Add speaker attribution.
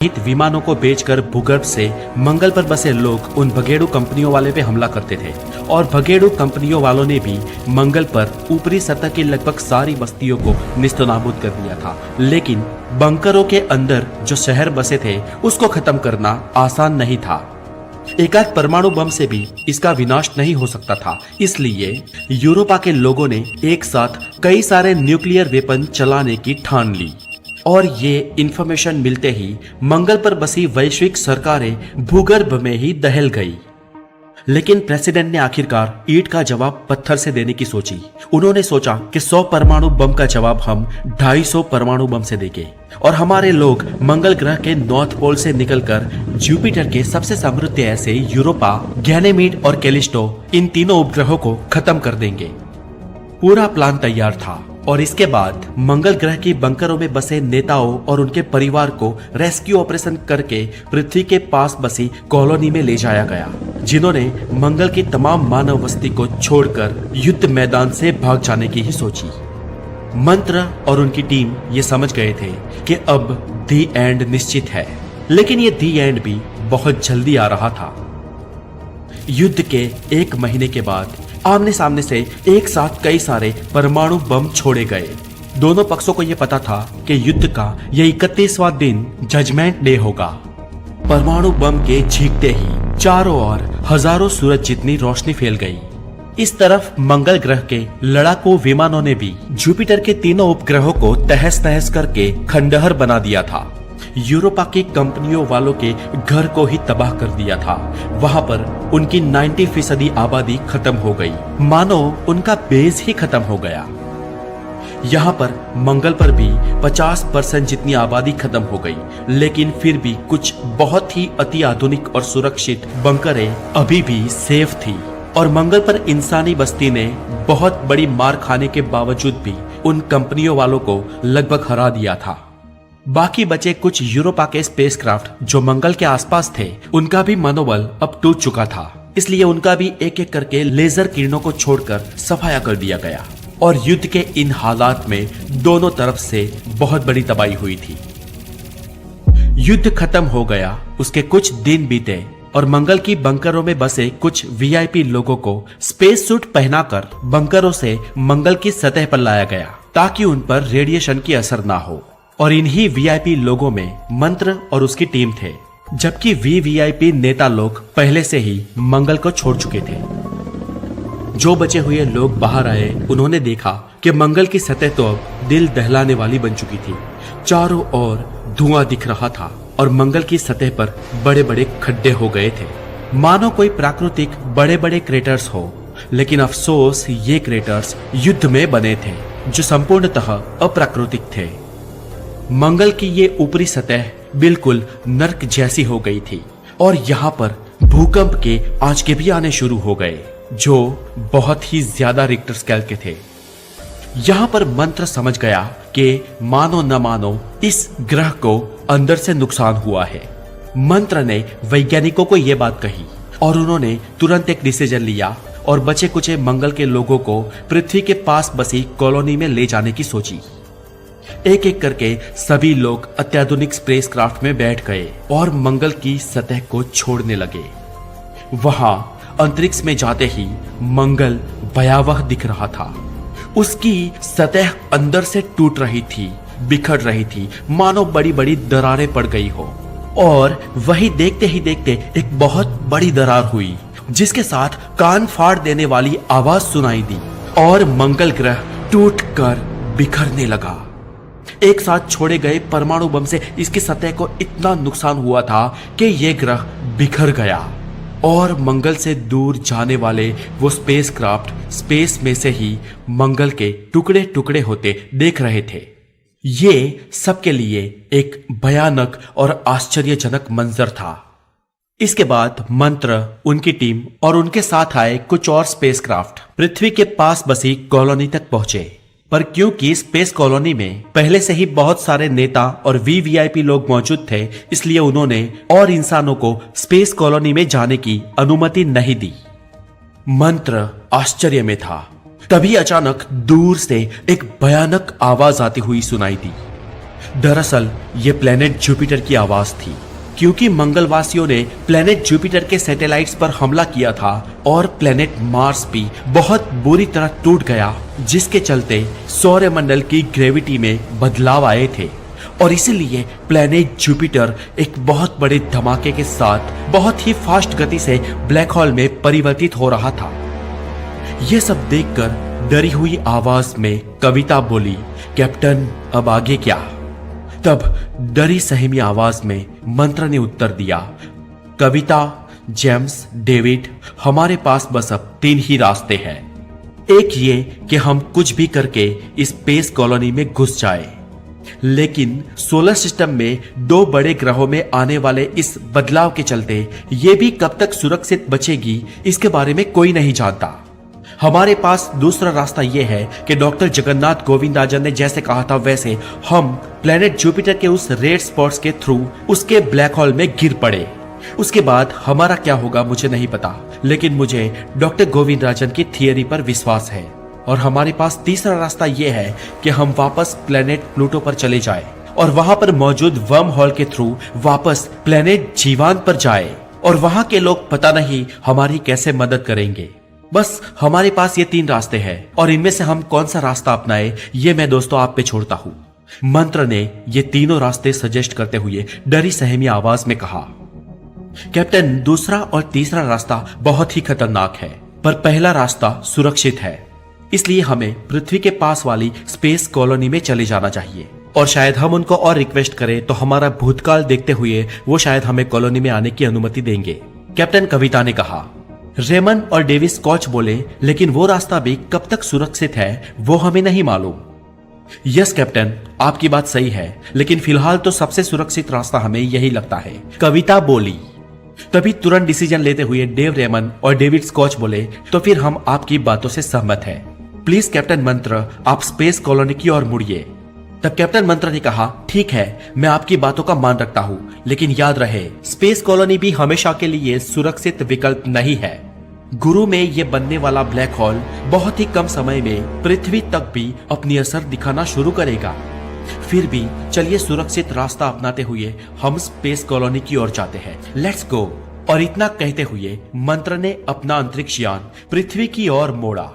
Speaker 1: विमानों को बेचकर भूगर्भ से मंगल पर बसे लोग उन भगेड़ू कंपनियों वाले पे हमला करते थे और भगेड़ू कंपनियों वालों ने भी मंगल पर ऊपरी सतह की लगभग सारी बस्तियों को निस्तनाबूद कर दिया था। लेकिन बंकरों के अंदर जो शहर बसे थे उसको खत्म करना आसान नहीं था। एकाध परमाणु बम से भी इसका विनाश नहीं हो सकता था। इसलिए यूरोपा के लोगों ने एक साथ कई सारे न्यूक्लियर वेपन चलाने की ठान ली और ये इंफॉर्मेशन मिलते ही मंगल पर बसी वैश्विक सरकारें भूगर्भ में ही दहल गई। लेकिन प्रेसिडेंट ने आखिरकार ईंट का जवाब पत्थर से देने की सोची। उन्होंने सोचा कि 100 परमाणु बम का जवाब हम 250 परमाणु बम से देंगे और हमारे लोग मंगल ग्रह के नॉर्थ पोल से निकलकर जुपिटर के सबसे समृद्ध ऐसे यूरोपा, गैनेमीड और कैलिस्टो, इन तीनों उपग्रहों को खत्म कर देंगे। पूरा प्लान तैयार था और इसके बाद मंगल ग्रह की बंकरों में बसे नेताओं और उनके परिवार को रेस्क्यू ऑपरेशन करके पृथ्वी के पास बसी कॉलोनी में ले जाया गया, जिन्होंने मंगल की तमाम मानव बस्ती को छोड़कर युद्ध मैदान से भाग जाने की ही सोची। मंत्र और उनकी टीम ये समझ गए थे कि अब दी एंड निश्चित है, लेकिन ये दी एंड भी बहुत जल्दी आ रहा था। युद्ध के 1 महीने के बाद आमने सामने से एक साथ कई सारे परमाणु बम छोड़े गए। दोनों पक्षों को यह पता था कि युद्ध का यह 31वां दिन जजमेंट डे होगा। परमाणु बम के चीखते ही चारों ओर हजारों सूरज जितनी रोशनी फैल गई। इस तरफ मंगल ग्रह के लड़ाकू विमानों ने भी जुपिटर के तीनों उपग्रहों को तहस नहस करके खंडहर बना दिया था। यूरोपा की कंपनियों वालों के घर को ही तबाह कर दिया था। वहां पर उनकी 90% आबादी खत्म हो गई, मानो उनका बेस ही खत्म हो गया। यहाँ पर मंगल पर भी 50% जितनी आबादी खत्म हो गई, लेकिन फिर भी कुछ बहुत ही अति आधुनिक और सुरक्षित बंकरें अभी भी सेफ थी और मंगल पर इंसानी बस्ती ने बहुत बड़ी मार खाने के बावजूद भी उन कंपनियों वालों को लगभग हरा दिया था। बाकी बचे कुछ यूरोपा के स्पेसक्राफ्ट जो मंगल के आसपास थे, उनका भी मनोबल अब टूट चुका था। इसलिए उनका भी एक एक करके लेजर किरणों को छोड़कर सफाया कर दिया गया और युद्ध के इन हालात में दोनों तरफ से बहुत बड़ी तबाही हुई थी। युद्ध खत्म हो गया, उसके कुछ दिन बीते और मंगल की बंकरों में बसे कुछ वीआईपी लोगों को स्पेस सूट पहनाकर बंकरों से मंगल की सतह पर लाया गया ताकि उन पर रेडिएशन की असर ना हो। और इन्हीं वीआईपी लोगों में मंत्र और उसकी टीम थे, जबकि वीवीआईपी नेता लोग पहले से ही मंगल को छोड़ चुके थे। जो बचे हुए लोग बाहर आए, उन्होंने देखा कि मंगल की सतह तो अब दिल दहलाने वाली बन चुकी थी। चारों ओर धुआं दिख रहा था और मंगल की सतह पर बड़े बड़े खड्डे हो गए थे, मानो कोई प्राकृतिक बड़े बड़े क्रेटर्स हो। लेकिन अफसोस, ये क्रेटर्स युद्ध में बने थे जो संपूर्णतः अप्राकृतिक थे। मंगल की ये ऊपरी सतह बिल्कुल नर्क जैसी हो गई थी और यहाँ पर भूकंप के आंचके भी आने शुरू हो गए, जो बहुत ही ज्यादा रिक्टर स्केल के थे। यहाँ पर मंत्र समझ गया कि मानो न मानो इस ग्रह को अंदर से नुकसान हुआ है। मंत्र ने वैज्ञानिकों को यह बात कही और उन्होंने तुरंत एक डिसीजन लिया और बचे कुचे मंगल के लोगों को पृथ्वी के पास बसी कॉलोनी में ले जाने की सोची। एक एक करके सभी लोग अत्याधुनिक स्पेसक्राफ्ट में बैठ गए और मंगल की सतह को छोड़ने लगे। वहां अंतरिक्ष में जाते ही मंगल भयावह दिख रहा था। उसकी सतह अंदर से टूट रही थी, बिखर रही थी, मानो बड़ी बड़ी दरारें पड़ गई हो। और वही देखते ही देखते एक बहुत बड़ी दरार हुई, जिसके साथ कान फाड़ देने वाली आवाज सुनाई दी और मंगल ग्रह टूट कर बिखरने लगा। एक साथ छोड़े गए परमाणु बम से इसकी सतह को इतना नुकसान हुआ था कि यह ग्रह बिखर गया और मंगल से दूर जाने वाले वो स्पेसक्राफ्ट स्पेस में से ही मंगल के टुकड़े टुकड़े होते देख रहे थे। ये सबके लिए एक भयानक और आश्चर्यजनक मंजर था। इसके बाद मंत्र, उनकी टीम और उनके साथ आए कुछ और स्पेसक्राफ्ट पृथ्वी के पास बसी कॉलोनी तक पहुंचे। पर क्योंकि स्पेस कॉलोनी में पहले से ही बहुत सारे नेता और वीवीआईपी लोग मौजूद थे, इसलिए उन्होंने और इंसानों को स्पेस कॉलोनी में जाने की अनुमति नहीं दी। मंत्र आश्चर्य में था। तभी अचानक दूर से एक भयानक आवाज आती हुई सुनाई दी। दरअसल ये प्लेनेट जुपिटर की आवाज थी, क्योंकि मंगलवासियों ने प्लेनेट जुपिटर के सैटेलाइट्स पर हमला किया था और प्लेनेट मार्स भी बहुत बुरी तरह टूट गया, जिसके चलते सौरमंडल की ग्रेविटी में बदलाव आए थे और इसीलिए प्लेनेट जुपिटर एक बहुत बड़े धमाके के साथ बहुत ही फास्ट गति से ब्लैक होल में परिवर्तित हो रहा था। यह सब देखकर डरी हुई आवाज में कविता बोली, कैप्टन अब आगे क्या? तब डरी सहमी आवाज में मंत्र ने उत्तर दिया, कविता, जेम्स, डेविड, हमारे पास बस अब 3 ही रास्ते हैं। एक ये कि हम कुछ भी करके इस स्पेस कॉलोनी में घुस जाए, लेकिन सोलर सिस्टम में 2 बड़े ग्रहों में आने वाले इस बदलाव के चलते ये भी कब तक सुरक्षित बचेगी इसके बारे में कोई नहीं जानता। हमारे पास दूसरा रास्ता यह है कि डॉक्टर जगन्नाथ गोविंदाजन ने जैसे कहा था वैसे हम प्लेनेट जुपिटर के उस रेड स्पॉट्स के थ्रू उसके ब्लैक होल में गिर पड़े। उसके बाद हमारा क्या होगा मुझे नहीं पता, लेकिन मुझे डॉक्टर गोविंदाजन की थियरी पर विश्वास है। और हमारे पास तीसरा रास्ता यह है कि हम वापस प्लेनेट प्लूटो पर चले जाए और वहां पर मौजूद वर्म होल के थ्रू वापस प्लेनेट जीवान पर जाए और वहां के लोग पता नहीं हमारी कैसे मदद करेंगे। बस हमारे पास ये 3 रास्ते हैं और इनमें से हम कौन सा रास्ता अपनाए ये मैं दोस्तों आप पे छोड़ता हूँ। मंत्र ने ये तीनों रास्ते सजेस्ट करते हुए डरी सहमी आवाज में कहा, कैप्टन दूसरा और तीसरा रास्ता बहुत ही खतरनाक है, पर पहला रास्ता सुरक्षित है, इसलिए हमें पृथ्वी के पास वाली स्पेस कॉलोनी में चले जाना चाहिए और शायद हम उनको और रिक्वेस्ट करें तो हमारा भूतकाल देखते हुए वो शायद हमें कॉलोनी में आने की अनुमति देंगे, कैप्टन कविता ने कहा। रेमन और डेविस कॉच बोले, लेकिन वो रास्ता भी कब तक सुरक्षित है वो हमें नहीं मालूम। यस कैप्टन, आपकी बात सही है, लेकिन फिलहाल तो सबसे सुरक्षित रास्ता हमें यही लगता है, कविता बोली। तभी तुरंत डिसीजन लेते हुए डेव रेमन और डेविड स्कॉच बोले, तो फिर हम आपकी बातों से सहमत हैं। प्लीज कैप्टन मंत्र, आप स्पेस कॉलोनी की ओर मुड़िए। तब कैप्टन मंत्र ने कहा, ठीक है, मैं आपकी बातों का मान रखता हूँ, लेकिन याद रहे स्पेस कॉलोनी भी हमेशा के लिए सुरक्षित विकल्प नहीं है। गुरु में ये बनने वाला ब्लैक होल बहुत ही कम समय में पृथ्वी तक भी अपनी असर दिखाना शुरू करेगा। फिर भी चलिए सुरक्षित रास्ता अपनाते हुए हम स्पेस कॉलोनी की ओर जाते हैं, लेट्स गो। और इतना कहते हुए मंत्र ने अपना अंतरिक्ष यान पृथ्वी की ओर मोड़ा।